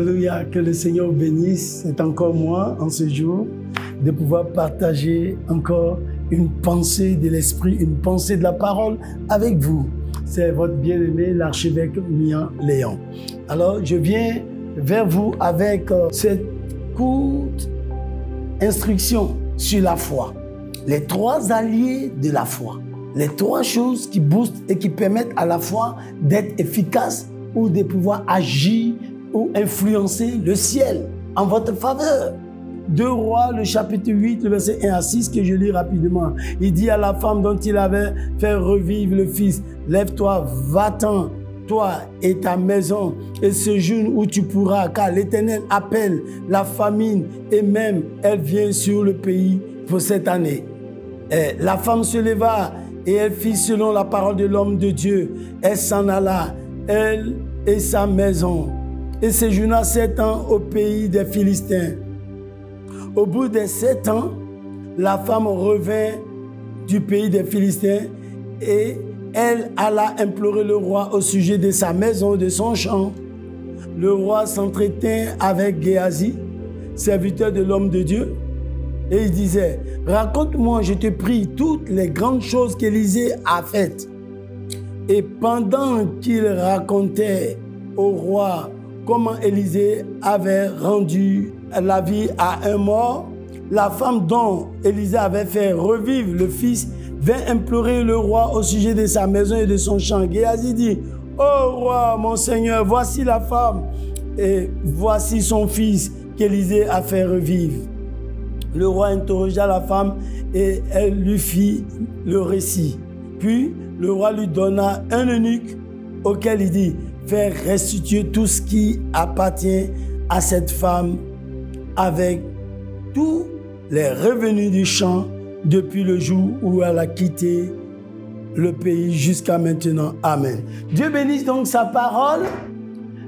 Alléluia, que le Seigneur vous bénisse. C'est encore moi, en ce jour, de pouvoir partager encore une pensée de l'Esprit, une pensée de la parole avec vous. C'est votre bien-aimé, l'archevêque Mian Léon. Alors, je viens vers vous avec cette courte instruction sur la foi. Les 3 alliés de la foi. Les 3 choses qui boostent et qui permettent à la foi d'être efficace ou de pouvoir agir ou influencer le ciel en votre faveur. 2 Rois, le chapitre 8, le verset 1 à 6, que je lis rapidement. Il dit à la femme dont il avait fait revivre le fils, « Lève-toi, va-t'en, toi et ta maison, et séjourne où tu pourras, car l'Éternel appelle la famine, et même elle vient sur le pays pour cette année. » La femme se leva, et elle fit selon la parole de l'homme de Dieu. Elle s'en alla, elle et sa maison, et séjourna 7 ans au pays des Philistins. Au bout des 7 ans, la femme revint du pays des Philistins et elle alla implorer le roi au sujet de sa maison, de son champ. Le roi s'entretint avec Géasi, serviteur de l'homme de Dieu, et il disait, « Raconte-moi, je te prie, toutes les grandes choses qu'Élisée a faites. » Et pendant qu'il racontait au roi comment Élisée avait rendu la vie à un mort, la femme dont Élisée avait fait revivre le fils vint implorer le roi au sujet de sa maison et de son champ. Géasi dit, « Ô roi, mon Seigneur, voici la femme et voici son fils qu'Élisée a fait revivre. » Le roi interrogea la femme et elle lui fit le récit. Puis le roi lui donna un eunuque auquel il dit, « Fais restituer tout ce qui appartient à cette femme avec tous les revenus du champ depuis le jour où elle a quitté le pays jusqu'à maintenant. » Amen. Dieu bénisse donc sa parole.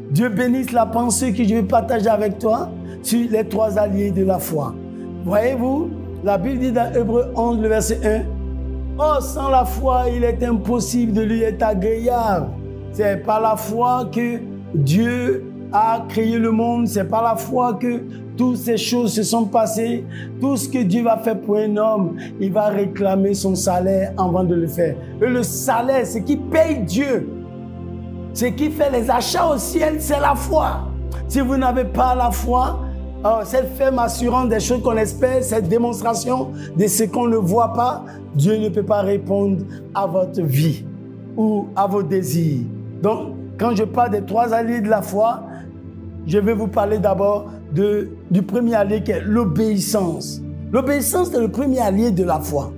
Dieu bénisse la pensée que je vais partager avec toi sur les 3 alliés de la foi. Voyez-vous, la Bible dit dans Hébreux 11, le verset 1, « Oh, sans la foi, il est impossible de lui être agréable. » C'est par la foi que Dieu a créé le monde. C'est par la foi que toutes ces choses se sont passées. Tout ce que Dieu va faire pour un homme, il va réclamer son salaire avant de le faire. Et le salaire, ce qui paye Dieu, ce qui fait les achats au ciel, c'est la foi. Si vous n'avez pas la foi, cette ferme assurance des choses qu'on espère, cette démonstration de ce qu'on ne voit pas, Dieu ne peut pas répondre à votre vie ou à vos désirs. Donc, quand je parle des 3 alliés de la foi, je vais vous parler d'abord du premier allié qui est l'obéissance. L'obéissance est le premier allié de la foi.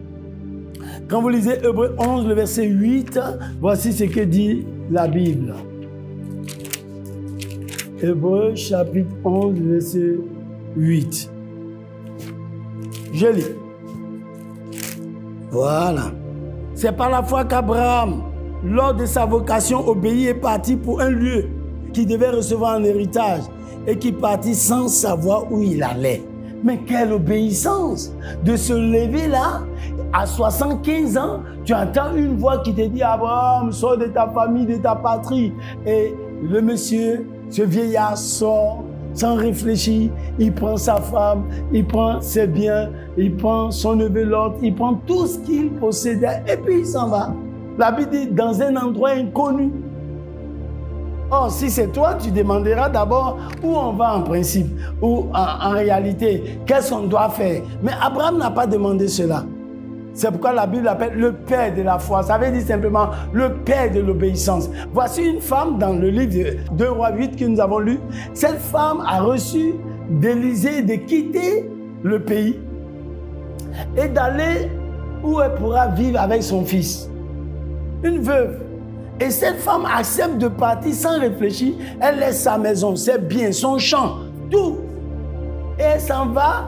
Quand vous lisez Hébreux 11, le verset 8, voici ce que dit la Bible. Hébreux chapitre 11, verset 8. Je lis. Voilà. C'est par la foi qu'Abraham, lors de sa vocation, obéit et partit pour un lieu qu'il devait recevoir en héritage et qui partit sans savoir où il allait. Mais quelle obéissance! De se lever là, à 75 ans, tu entends une voix qui te dit « Abraham, sors de ta famille, de ta patrie. » Et le monsieur, ce vieillard sort sans réfléchir, il prend sa femme, il prend ses biens, il prend son neveu Lot, il prend tout ce qu'il possédait et puis il s'en va. La Bible dit dans un endroit inconnu. Or, si c'est toi, tu demanderas d'abord où on va en principe, ou en réalité, qu'est-ce qu'on doit faire. Mais Abraham n'a pas demandé cela. C'est pourquoi la Bible l'appelle le père de la foi. Ça veut dire simplement le père de l'obéissance. Voici une femme dans le livre de 2 Rois 8 que nous avons lu. Cette femme a reçu d'Élisée de quitter le pays et d'aller où elle pourra vivre avec son fils. Une veuve. Et cette femme accepte de partir sans réfléchir. Elle laisse sa maison, ses biens, son champ, tout. Et elle s'en va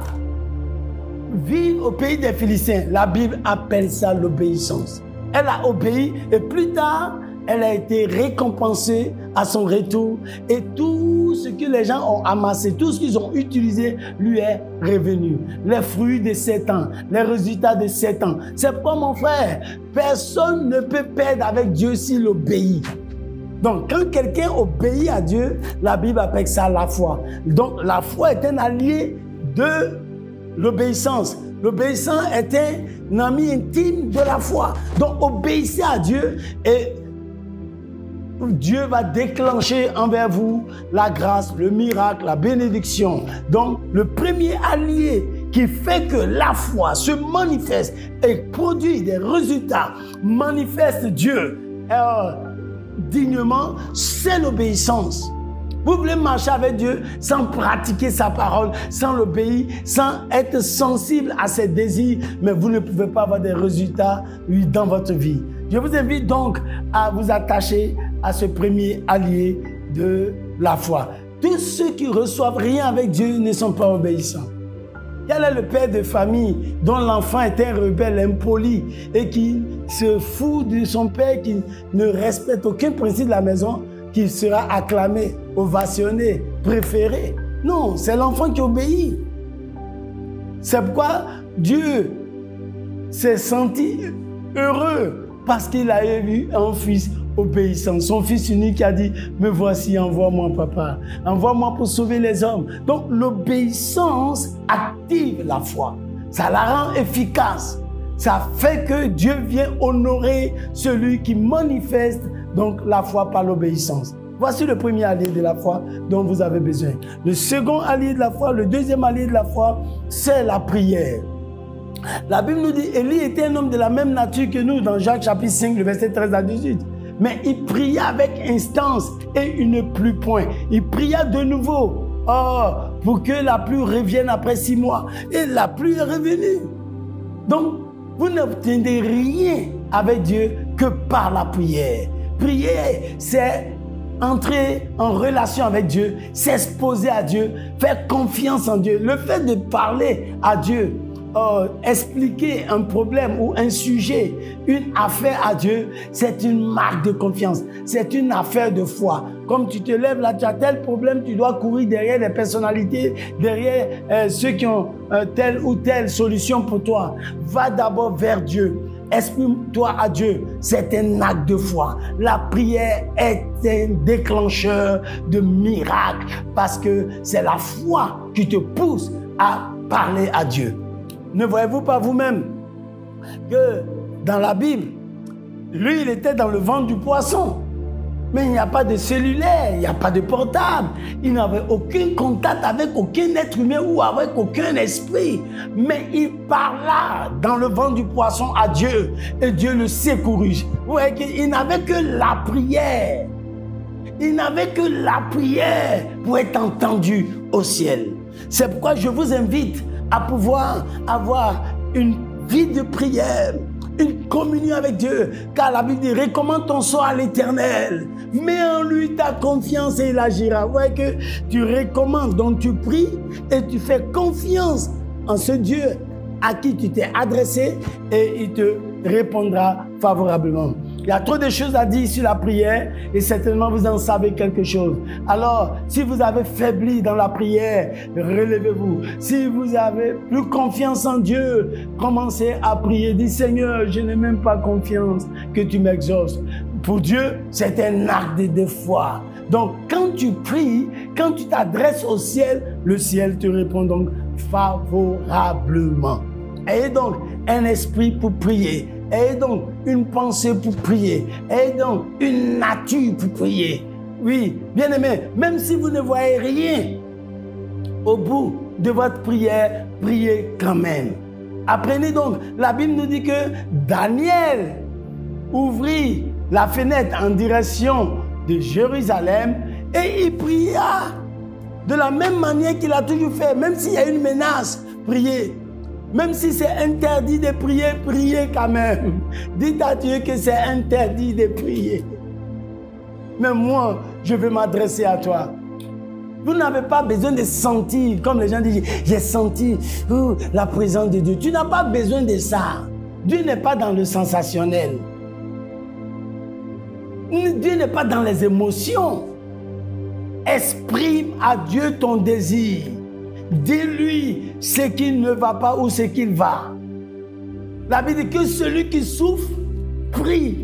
vivre au pays des Philistins. La Bible appelle ça l'obéissance. Elle a obéi et plus tard, elle a été récompensée à son retour. Et tout ce que les gens ont amassé, tout ce qu'ils ont utilisé, lui est revenu. Les fruits de 7 ans, les résultats de 7 ans. C'est pourquoi mon frère, personne ne peut perdre avec Dieu s'il obéit. Donc, quand quelqu'un obéit à Dieu, la Bible appelle ça la foi. Donc, la foi est un allié de l'obéissance. L'obéissance est un ami intime de la foi. Donc, obéissez à Dieu et Dieu va déclencher envers vous la grâce, le miracle, la bénédiction. Donc, le premier allié qui fait que la foi se manifeste et produit des résultats, manifeste Dieu dignement, c'est l'obéissance. Vous voulez marcher avec Dieu sans pratiquer sa parole, sans l'obéir, sans être sensible à ses désirs, mais vous ne pouvez pas avoir des résultats dans votre vie. Je vous invite donc à vous attacher à ce premier allié de la foi. Tous ceux qui ne reçoivent rien avec Dieu ne sont pas obéissants. Il y a là le père de famille dont l'enfant est un rebelle impoli et qui se fout de son père, qui ne respecte aucun principe de la maison, qui sera acclamé, ovationné, préféré. Non, c'est l'enfant qui obéit. C'est pourquoi Dieu s'est senti heureux parce qu'il a eu un fils obéissant. Son fils unique a dit, me voici, envoie-moi papa. Envoie-moi pour sauver les hommes. Donc l'obéissance active la foi. Ça la rend efficace. Ça fait que Dieu vient honorer celui qui manifeste donc la foi par l'obéissance. Voici le premier allié de la foi dont vous avez besoin. Le second allié de la foi, le deuxième allié de la foi, c'est la prière. La Bible nous dit, Élie était un homme de la même nature que nous dans Jacques chapitre 5, le verset 13 à 18. Mais il pria avec instance et il ne plut point. Il pria de nouveau pour que la pluie revienne après 6 mois. Et la pluie est revenue. Donc, vous n'obtenez rien avec Dieu que par la prière. Prier, c'est entrer en relation avec Dieu, s'exposer à Dieu, faire confiance en Dieu. Le fait de parler à Dieu, expliquer un problème ou un sujet, une affaire à Dieu, c'est une marque de confiance. C'est une affaire de foi. Comme tu te lèves là, tu as tel problème, tu dois courir derrière les personnalités, derrière ceux qui ont telle ou telle solution pour toi. Va d'abord vers Dieu. Exprime-toi à Dieu. C'est un acte de foi. La prière est un déclencheur de miracles parce que c'est la foi qui te pousse à parler à Dieu. Ne voyez-vous pas vous-même que dans la Bible, lui, il était dans le ventre du poisson. Mais il n'y a pas de cellulaire, il n'y a pas de portable. Il n'avait aucun contact avec aucun être humain ou avec aucun esprit. Mais il parla dans le ventre du poisson à Dieu. Et Dieu le secourut. Vous voyez qu'il n'avait que la prière. Il n'avait que la prière pour être entendu au ciel. C'est pourquoi je vous invite à pouvoir avoir une vie de prière, une communion avec Dieu, car la Bible dit, recommande ton sort à l'Éternel, mets en lui ta confiance et il agira. Vous voyez que tu recommandes, donc tu pries et tu fais confiance en ce Dieu à qui tu t'es adressé et il te répondra favorablement. Il y a trop de choses à dire sur la prière et certainement vous en savez quelque chose. Alors, si vous avez faibli dans la prière, relevez-vous. Si vous avez plus confiance en Dieu, commencez à prier. Dites, Seigneur, je n'ai même pas confiance que tu m'exauces. Pour Dieu, c'est un acte de foi. Donc, quand tu pries, quand tu t'adresses au ciel, le ciel te répond donc favorablement. Ayez donc un esprit pour prier. Ayez donc une pensée pour prier. Ayez donc une nature pour prier. Oui, bien aimé, même si vous ne voyez rien au bout de votre prière, priez quand même. Apprenez donc, la Bible nous dit que Daniel ouvrit la fenêtre en direction de Jérusalem et il pria de la même manière qu'il a toujours fait, même s'il y a une menace, priez. Même si c'est interdit de prier, priez quand même. Dites à Dieu que c'est interdit de prier. Mais moi, je veux m'adresser à toi. Vous n'avez pas besoin de sentir, comme les gens disent, j'ai senti la présence de Dieu. Tu n'as pas besoin de ça. Dieu n'est pas dans le sensationnel. Dieu n'est pas dans les émotions. Exprime à Dieu ton désir. Dis-lui ce qui ne va pas ou ce qu'il va. La Bible dit que celui qui souffre, prie.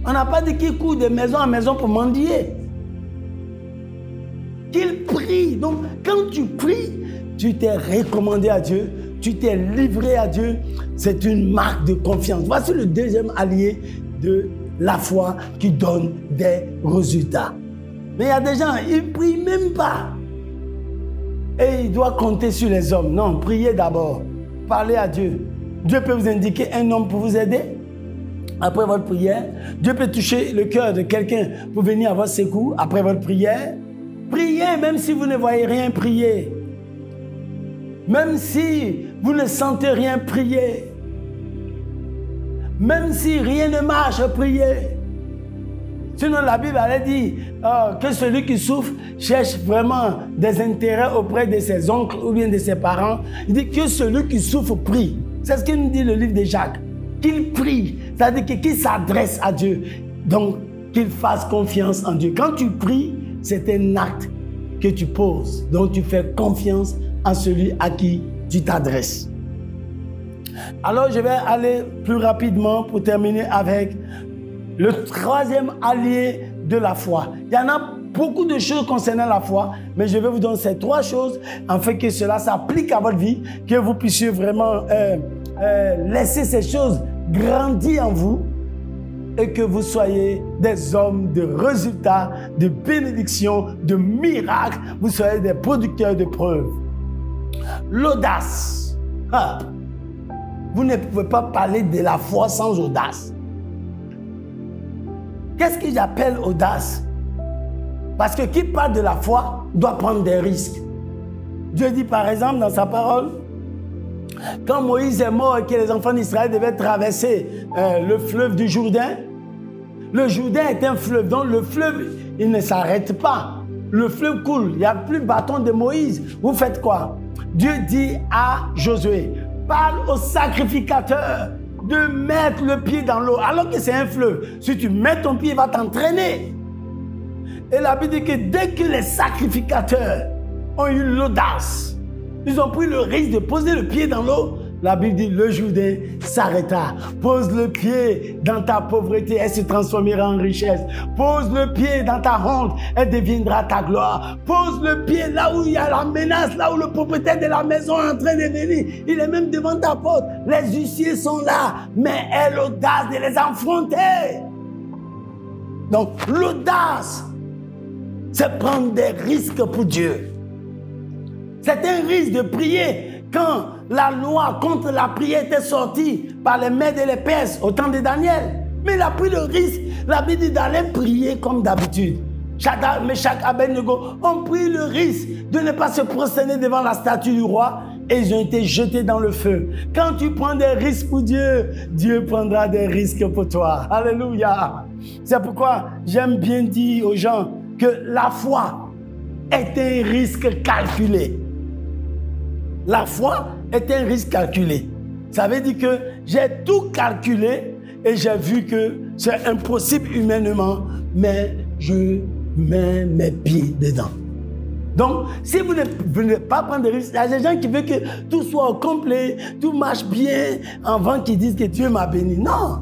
On n'a pas dit qu'il court de maison en maison pour mendier. Qu'il prie. Donc, quand tu pries, tu t'es recommandé à Dieu, tu t'es livré à Dieu. C'est une marque de confiance. Voici le deuxième allié de la foi qui donne des résultats. Mais il y a des gens, ils ne prient même pas. Et ils doivent compter sur les hommes. Non, priez d'abord. Parlez à Dieu. Dieu peut vous indiquer un homme pour vous aider. Après votre prière, Dieu peut toucher le cœur de quelqu'un pour venir à votre secours après votre prière. Priez, même si vous ne voyez rien, priez. Même si vous ne sentez rien, priez. Même si rien ne marche, priez. Sinon, la Bible, elle dit que celui qui souffre cherche vraiment des intérêts auprès de ses oncles ou bien de ses parents. Il dit que celui qui souffre prie. C'est ce que nous dit le livre de Jacques. Qu'il prie, c'est-à-dire qu'il s'adresse à Dieu. Donc, qu'il fasse confiance en Dieu. Quand tu pries, c'est un acte que tu poses. Donc, tu fais confiance en celui à qui tu t'adresses. Alors, je vais aller plus rapidement pour terminer avec le troisième allié de la foi. Il y en a beaucoup de choses concernant la foi, mais je vais vous donner ces trois choses afin que cela s'applique à votre vie, que vous puissiez vraiment laisser ces choses grandir en vous et que vous soyez des hommes de résultats, de bénédictions, de miracles. Vous soyez des producteurs de preuves. L'audace. Vous ne pouvez pas parler de la foi sans audace. Qu'est-ce que j'appelle audace? Parce que qui parle de la foi doit prendre des risques. Dieu dit par exemple dans sa parole, quand Moïse est mort et que les enfants d'Israël devaient traverser le fleuve du Jourdain, le Jourdain est un fleuve, donc le fleuve, il ne s'arrête pas. Le fleuve coule, il n'y a plus de bâton de Moïse. Vous faites quoi? Dieu dit à Josué, parle au sacrificateur de mettre le pied dans l'eau, alors que c'est un fleuve. Si tu mets ton pied, il va t'entraîner. Et la Bible dit que dès que les sacrificateurs ont eu l'audace, ils ont pris le risque de poser le pied dans l'eau, la Bible dit le Jourdain s'arrêta. Pose le pied dans ta pauvreté, elle se transformera en richesse. Pose le pied dans ta honte, elle deviendra ta gloire. Pose le pied là où il y a la menace, là où le propriétaire de la maison est en train de venir. Il est même devant ta porte. Les huissiers sont là, mais aie l'audace de les affronter. Donc l'audace, c'est prendre des risques pour Dieu. C'est un risque de prier. Quand la loi contre la prière était sortie par les Mèdes et les Perses au temps de Daniel, mais il a pris le risque, la Bible dit d'aller prier comme d'habitude. Shadrach, Meshach, Abednego ont pris le risque de ne pas se prosterner devant la statue du roi et ils ont été jetés dans le feu. Quand tu prends des risques pour Dieu, Dieu prendra des risques pour toi. Alléluia. C'est pourquoi j'aime bien dire aux gens que la foi est un risque calculé. La foi est un risque calculé. Ça veut dire que j'ai tout calculé et j'ai vu que c'est impossible humainement, mais je mets mes pieds dedans. Donc, si vous ne voulez pas prendre de risques, il y a des gens qui veulent que tout soit au complet, tout marche bien, avant qu'ils disent que Dieu m'a béni. Non.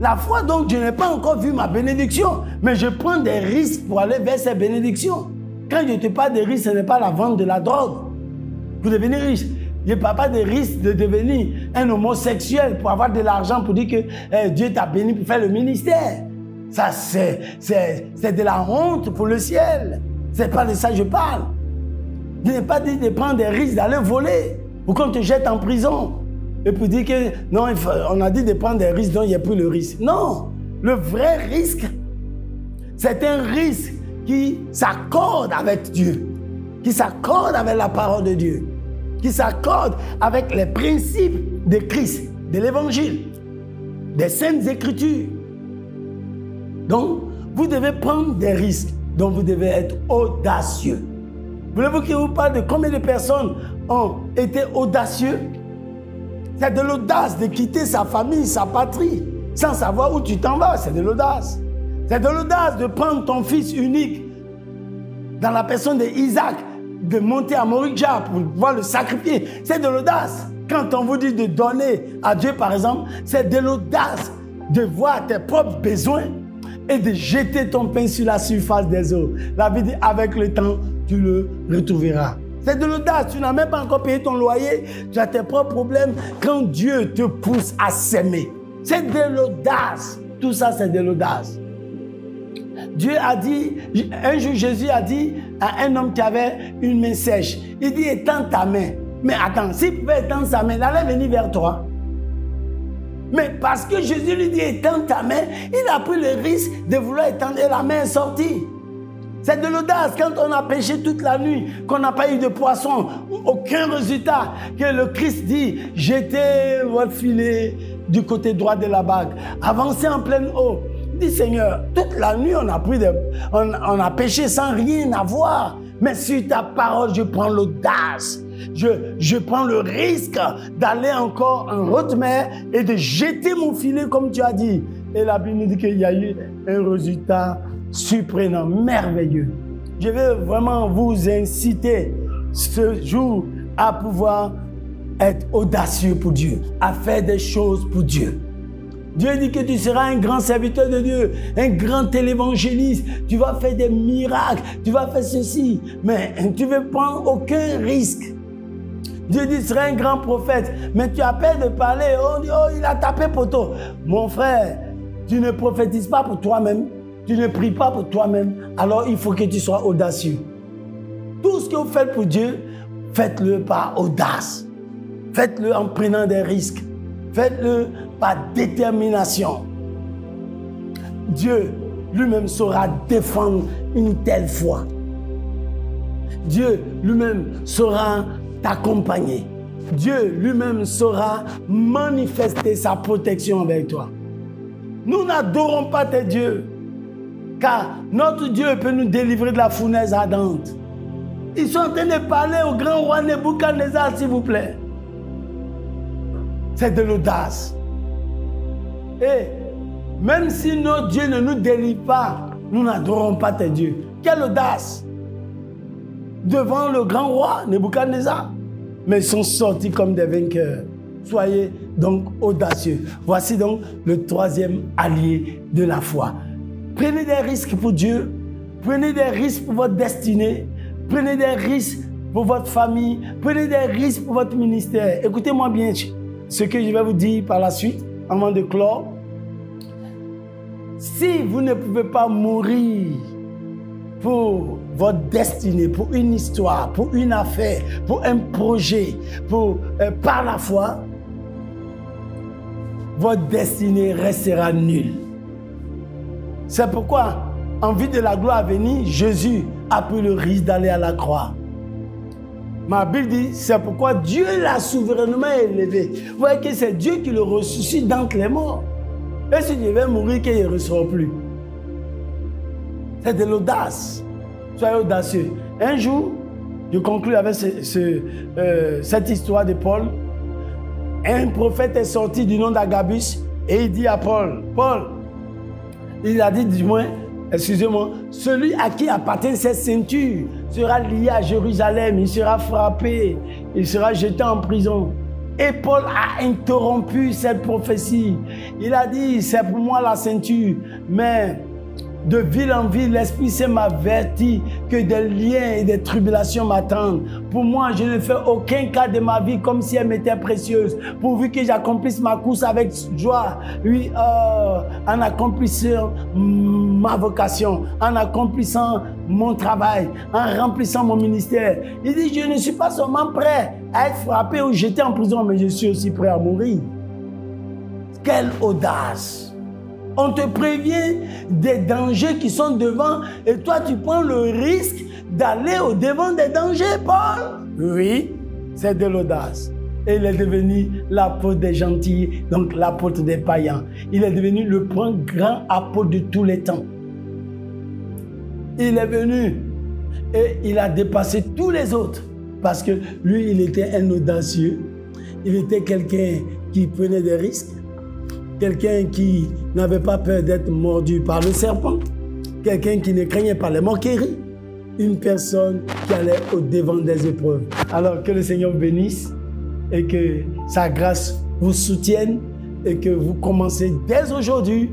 La foi, donc, je n'ai pas encore vu ma bénédiction, mais je prends des risques pour aller vers ces bénédictions. Quand je te parle de risques, ce n'est pas la vente de la drogue pour devenir riche. Je ne parle pas de risque de devenir un homosexuel pour avoir de l'argent pour dire que Dieu t'a béni pour faire le ministère. Ça, c'est de la honte pour le ciel. Ce n'est pas de ça que je parle. Je n'ai pas dit de prendre des risques, d'aller voler pour qu'on te jette en prison. Et pour dire que non, on a dit de prendre des risques, donc il n'y a plus le risque. Non, le vrai risque, c'est un risque qui s'accorde avec Dieu, qui s'accorde avec la parole de Dieu, qui s'accorde avec les principes de Christ, de l'Évangile, des Saintes Écritures. Donc, vous devez prendre des risques, donc vous devez être audacieux. Voulez-vous que je vous parle de combien de personnes ont été audacieux? C'est de l'audace de quitter sa famille, sa patrie, sans savoir où tu t'en vas. C'est de l'audace. C'est de l'audace de prendre ton fils unique dans la personne d'Isaac, de monter à Morija pour pouvoir le sacrifier. C'est de l'audace. Quand on vous dit de donner à Dieu, par exemple, c'est de l'audace de voir tes propres besoins et de jeter ton pain sur la surface des eaux. La Bible dit, avec le temps, tu le retrouveras. C'est de l'audace. Tu n'as même pas encore payé ton loyer. Tu as tes propres problèmes. Quand Dieu te pousse à s'aimer, c'est de l'audace. Tout ça, c'est de l'audace. Dieu a dit, un jour Jésus a dit à un homme qui avait une main sèche, il dit, étends ta main. Mais attends, s'il pouvait étendre sa main, il allait venir vers toi. Mais parce que Jésus lui dit, étends ta main, il a pris le risque de vouloir étendre et la main est sortie. C'est de l'audace. Quand on a pêché toute la nuit, qu'on n'a pas eu de poisson, aucun résultat, que le Christ dit, jetez votre filet du côté droit de la barque, avancez en pleine eau. Il dit, Seigneur, toute la nuit, on a pêché sans rien avoir. Mais sur ta parole, je prends l'audace. Je prends le risque d'aller encore en haute mer et de jeter mon filet comme tu as dit. Et la Bible nous dit qu'il y a eu un résultat surprenant, merveilleux. Je vais vraiment vous inciter ce jour à pouvoir être audacieux pour Dieu, à faire des choses pour Dieu. Dieu dit que tu seras un grand serviteur de Dieu, un grand télévangéliste, tu vas faire des miracles, tu vas faire ceci, mais tu ne veux prendre aucun risque. Dieu dit, tu seras un grand prophète, mais tu as peur de parler, on dit, oh, il a tapé poteau. Mon frère, tu ne prophétises pas pour toi-même, tu ne pries pas pour toi-même, alors il faut que tu sois audacieux. Tout ce que vous faites pour Dieu, faites-le par audace. Faites-le en prenant des risques. Faites-le par détermination. Dieu lui-même saura défendre une telle foi. Dieu lui-même saura t'accompagner. Dieu lui-même saura manifester sa protection avec toi. Nous n'adorons pas tes dieux, car notre Dieu peut nous délivrer de la fournaise ardente. Ils sont en train de parler au grand roi Nebuchadnezzar, s'il vous plaît. C'est de l'audace. Et même si notre Dieu ne nous délivre pas, nous n'adorons pas tes dieux. Quelle audace! Devant le grand roi Nebuchadnezzar. Mais ils sont sortis comme des vainqueurs. Soyez donc audacieux. Voici donc le troisième allié de la foi. Prenez des risques pour Dieu. Prenez des risques pour votre destinée. Prenez des risques pour votre famille. Prenez des risques pour votre ministère. Écoutez-moi bien ce que je vais vous dire par la suite, avant de clore. Si vous ne pouvez pas mourir pour votre destinée, pour une histoire, pour une affaire, pour un projet, par la foi, votre destinée restera nulle. C'est pourquoi, en vue de la gloire à venir, Jésus a pris le risque d'aller à la croix. Ma Bible dit, c'est pourquoi Dieu l'a souverainement élevé. Vous voyez que c'est Dieu qui le ressuscite d'entre les morts. Et si Dieu va mourir, qu'il ne ressort plus. C'est de l'audace. Soyez audacieux. Un jour, je conclue avec cette histoire de Paul. Un prophète est sorti du nom d'Agabus et il dit à Paul, il a dit du moins, excusez-moi, celui à qui appartient cette ceinture sera lié à Jérusalem, il sera frappé, il sera jeté en prison. Et Paul a interrompu cette prophétie. Il a dit, c'est pour moi la ceinture, mais de ville en ville, l'Esprit Saint m'avertit que des liens et des tribulations m'attendent. Pour moi, je ne fais aucun cas de ma vie comme si elle m'était précieuse, pourvu que j'accomplisse ma course avec joie. Oui, en accomplissant ma vocation, en accomplissant mon travail, en remplissant mon ministère. Il dit, je ne suis pas seulement prêt à être frappé ou jeté en prison, mais je suis aussi prêt à mourir. Quelle audace! On te prévient des dangers qui sont devant et toi tu prends le risque d'aller au devant des dangers, Paul. Oui, c'est de l'audace. Et il est devenu l'apôtre des gentils, donc l'apôtre des païens. Il est devenu le plus grand apôtre de tous les temps. Il est venu et il a dépassé tous les autres parce que lui, il était un audacieux. Il était quelqu'un qui prenait des risques. Quelqu'un qui n'avait pas peur d'être mordu par le serpent. Quelqu'un qui ne craignait pas les moqueries. Une personne qui allait au devant des épreuves. Alors que le Seigneur vous bénisse et que sa grâce vous soutienne, et que vous commencez dès aujourd'hui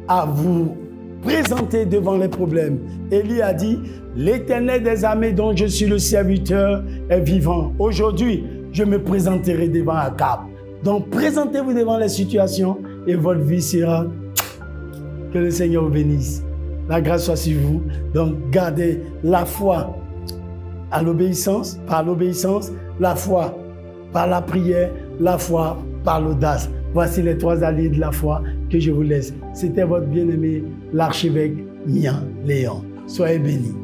à vous présenter devant les problèmes. Élie a dit, l'Éternel des armées dont je suis le serviteur est vivant. Aujourd'hui, je me présenterai devant Akab. Donc, présentez-vous devant les situations et votre vie sera... Que le Seigneur vous bénisse. La grâce soit sur vous. Donc, gardez la foi à l'obéissance, par l'obéissance, la foi par la prière, la foi par l'audace. Voici les 3 alliés de la foi que je vous laisse. C'était votre bien-aimé, l'archevêque Mian Léon. Soyez bénis.